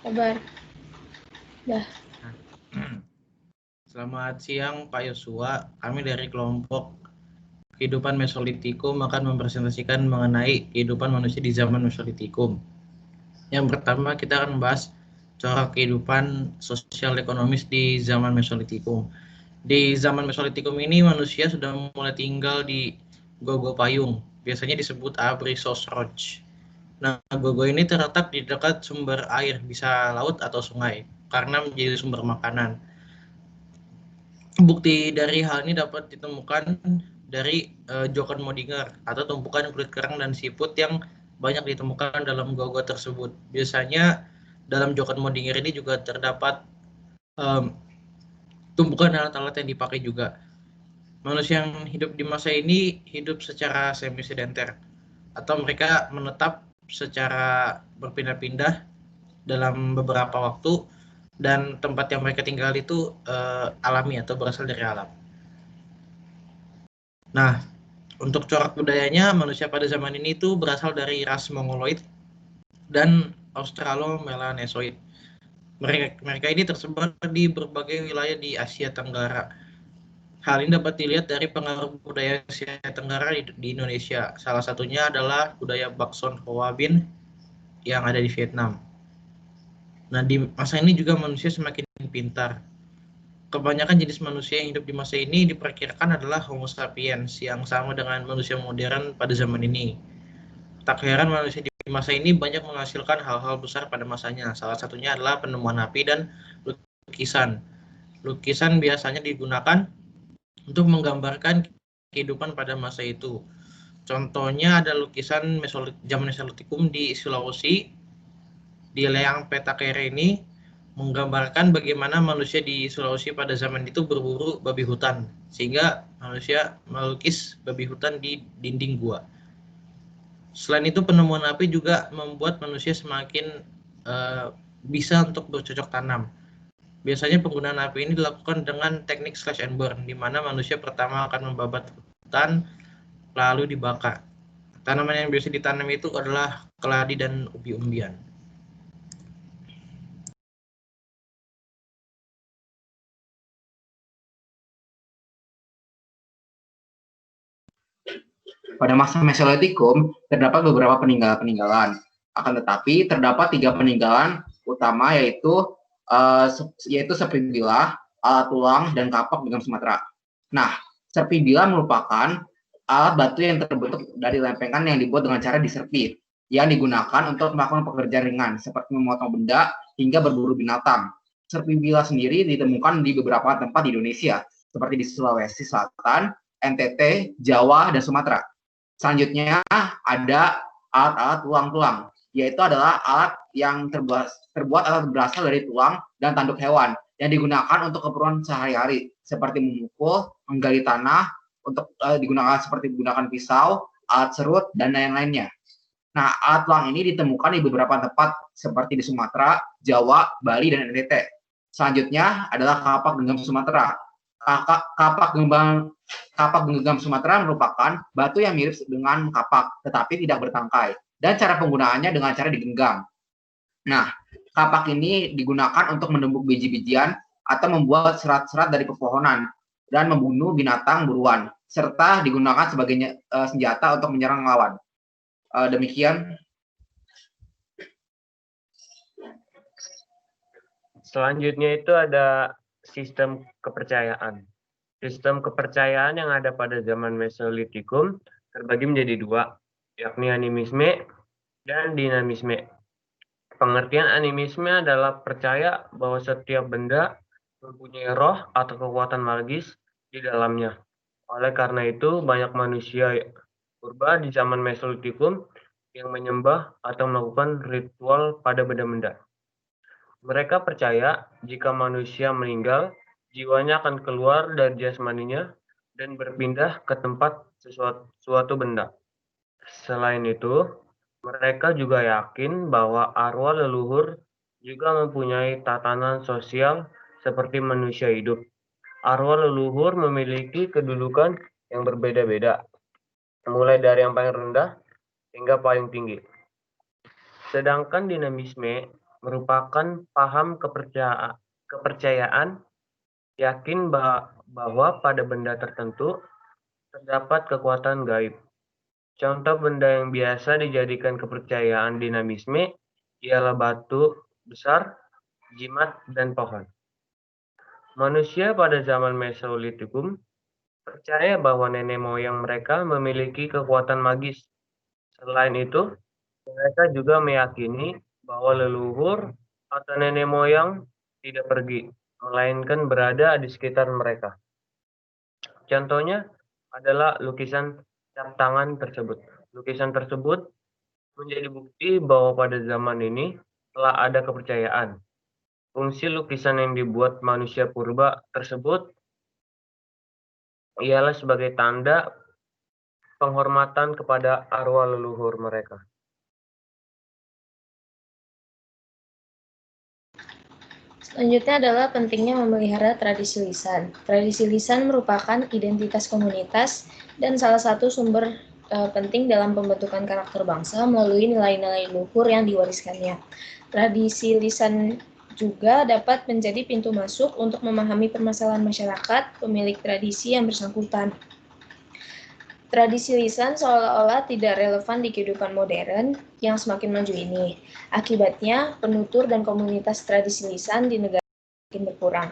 Kabar. Dah. Selamat siang Pak Yosua, kami dari kelompok kehidupan Mesolitikum akan mempresentasikan mengenai kehidupan manusia di zaman Mesolitikum. Yang pertama kita akan membahas corak kehidupan sosial ekonomis di zaman Mesolitikum. Di zaman Mesolitikum ini manusia sudah mulai tinggal di gogo payung, biasanya disebut abri sosroch. Nah, gogo ini terletak di dekat sumber air, bisa laut atau sungai, karena menjadi sumber makanan. Bukti dari hal ini dapat ditemukan dari Jochen Modinger atau tumpukan kulit kerang dan siput yang banyak ditemukan dalam gogo tersebut. Biasanya dalam Jochen Modinger ini juga terdapat tumpukan alat-alat yang dipakai juga. Manusia yang hidup di masa ini hidup secara semi sedenter atau mereka menetap secara berpindah-pindah dalam beberapa waktu dan tempat yang mereka tinggal itu alami atau berasal dari alam. Nah, untuk corak budayanya, manusia pada zaman ini itu berasal dari ras Mongoloid dan Australo-Melanesoid. Mereka ini tersebar di berbagai wilayah di Asia Tenggara. Hal ini dapat dilihat dari pengaruh budaya Asia Tenggara di Indonesia. Salah satunya adalah budaya Bakson Howabin yang ada di Vietnam. Nah, di masa ini juga manusia semakin pintar. Kebanyakan jenis manusia yang hidup di masa ini diperkirakan adalah Homo sapiens yang sama dengan manusia modern pada zaman ini. Tak heran manusia di masa ini banyak menghasilkan hal-hal besar pada masanya. Salah satunya adalah penemuan api dan lukisan. Lukisan biasanya digunakan untuk menggambarkan kehidupan pada masa itu. Contohnya ada lukisan zaman Mesolitikum di Sulawesi, di Leang Petakere ini menggambarkan bagaimana manusia di Sulawesi pada zaman itu berburu babi hutan, sehingga manusia melukis babi hutan di dinding gua. Selain itu, penemuan api juga membuat manusia semakin bisa untuk bercocok tanam. Biasanya penggunaan api ini dilakukan dengan teknik slash and burn, di mana manusia pertama akan membabat hutan, lalu dibakar. Tanaman yang biasa ditanam itu adalah keladi dan umbi-umbian. Pada masa Mesolitikum, terdapat beberapa peninggalan-peninggalan. Akan tetapi, terdapat 3 peninggalan utama yaitu seperti bilah, alat tulang, dan kapak dengan Sumatera. Nah, serpi bilah merupakan alat batu yang terbentuk dari lempengan yang dibuat dengan cara diserpi, yang digunakan untuk melakukan pekerjaan ringan, seperti memotong benda hingga berburu binatang. Serpi bilah sendiri ditemukan di beberapa tempat di Indonesia, seperti di Sulawesi Selatan, NTT, Jawa, dan Sumatera. Selanjutnya ada alat-alat tulang-tulang, yaitu adalah alat yang terbuat atau berasal dari tulang dan tanduk hewan yang digunakan untuk keperluan sehari-hari seperti memukul, menggali tanah, untuk digunakan seperti menggunakan pisau, alat serut, dan lain-lainnya. Nah, alat tulang ini ditemukan di beberapa tempat seperti di Sumatera, Jawa, Bali, dan NTT. Selanjutnya adalah kapak genggam Sumatera. Kapak genggam Sumatera merupakan batu yang mirip dengan kapak, tetapi tidak bertangkai, dan cara penggunaannya dengan cara digenggam. Nah, kapak ini digunakan untuk menumbuk biji-bijian atau membuat serat-serat dari pepohonan dan membunuh binatang buruan, serta digunakan sebagai senjata untuk menyerang lawan. Demikian. Selanjutnya itu ada sistem kepercayaan. Sistem kepercayaan yang ada pada zaman Mesolitikum terbagi menjadi 2, yakni animisme dan dinamisme. Pengertian animisme adalah percaya bahwa setiap benda mempunyai roh atau kekuatan magis di dalamnya. Oleh karena itu, banyak manusia purba di zaman Mesolitikum yang menyembah atau melakukan ritual pada benda-benda. Mereka percaya jika manusia meninggal, jiwanya akan keluar dari jasmaninya dan berpindah ke tempat suatu benda. Selain itu, mereka juga yakin bahwa arwah leluhur juga mempunyai tatanan sosial seperti manusia hidup. Arwah leluhur memiliki kedudukan yang berbeda-beda, mulai dari yang paling rendah hingga paling tinggi. Sedangkan dinamisme merupakan paham kepercayaan yakin bahwa pada benda tertentu terdapat kekuatan gaib. Contoh benda yang biasa dijadikan kepercayaan dinamisme ialah batu besar, jimat, dan pohon. Manusia pada zaman Mesolitikum percaya bahwa nenek moyang mereka memiliki kekuatan magis. Selain itu, mereka juga meyakini bahwa leluhur atau nenek moyang tidak pergi, melainkan berada di sekitar mereka. Contohnya adalah lukisan cap tangan tersebut. Lukisan tersebut menjadi bukti bahwa pada zaman ini telah ada kepercayaan. Fungsi lukisan yang dibuat manusia purba tersebut ialah sebagai tanda penghormatan kepada arwah leluhur mereka. Selanjutnya adalah pentingnya memelihara tradisi lisan. Tradisi lisan merupakan identitas komunitas dan salah satu sumber penting dalam pembentukan karakter bangsa melalui nilai-nilai luhur yang diwariskannya. Tradisi lisan juga dapat menjadi pintu masuk untuk memahami permasalahan masyarakat, pemilik tradisi yang bersangkutan. Tradisi lisan seolah-olah tidak relevan di kehidupan modern yang semakin maju ini. Akibatnya, penutur dan komunitas tradisi lisan di negara semakin berkurang.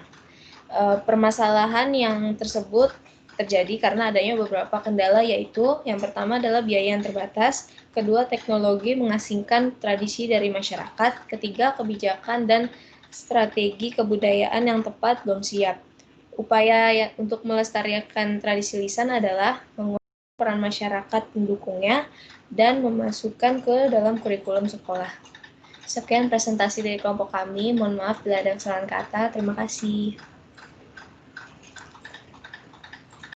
Permasalahan yang tersebut terjadi karena adanya beberapa kendala, yaitu yang pertama adalah biaya yang terbatas, kedua teknologi mengasingkan tradisi dari masyarakat, ketiga kebijakan dan strategi kebudayaan yang tepat belum siap. Upaya untuk melestarikan tradisi lisan adalah peran masyarakat pendukungnya dan memasukkan ke dalam kurikulum sekolah. Sekian presentasi dari kelompok kami. Mohon maaf bila ada kesalahan kata. Terima kasih.